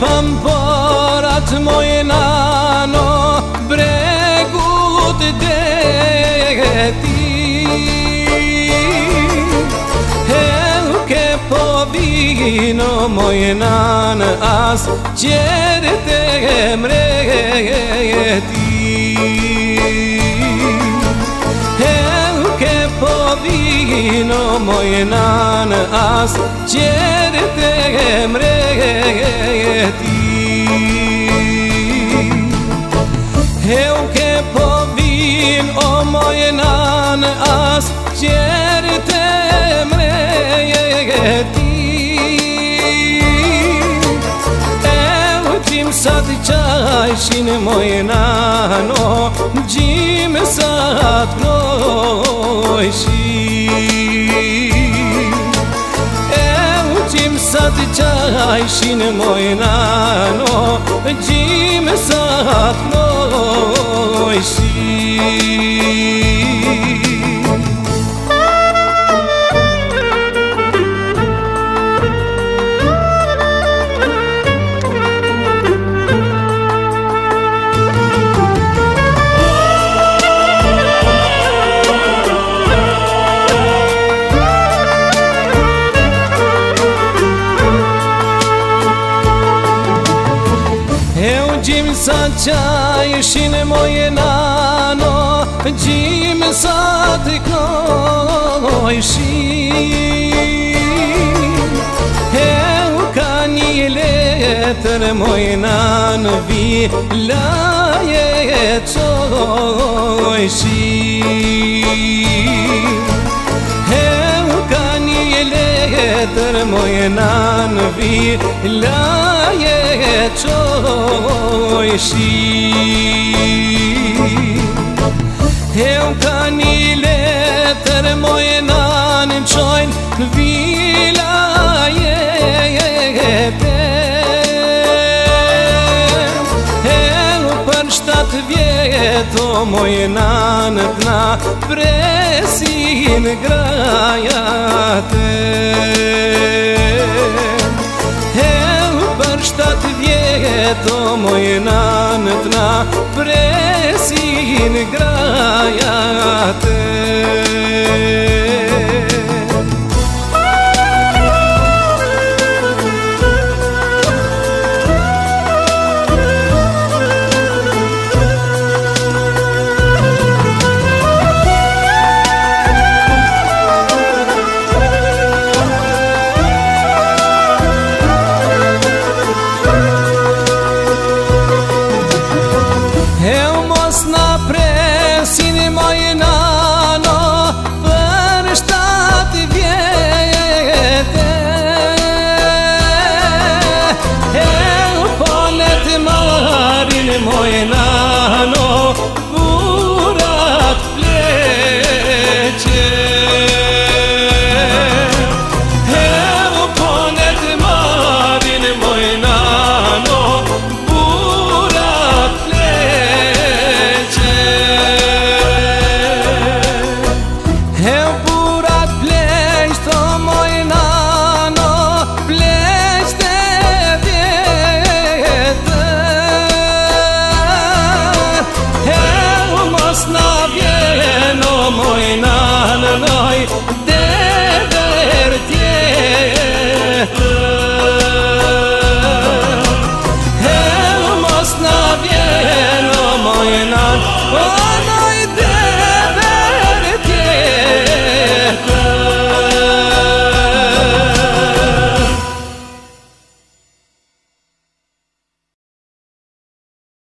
pamporat moj nano, bregut deti. Ke po vino moj nan as qere te mreti. Ke po vino moj nan as qere te mreti. Ke po vino moj nan as qere te mreti. Gjim sa të qajshin moj nano, gjim sa të grojshin. Gjim sa të qajshin moj nano, gjim sa të grojshin. Gjim sa qajshin moj nano, gjim sa të grojshin. Ka një letër moj nanë, vilaje qojshin. Ka një letër moj nanë, vilaje qojshin. Ka një letër moj nanë, qojnë vilaje për 7 vjeto moj nanë t'na presin grajate. Për 7 vjeto moj nanë t'na presin grajate.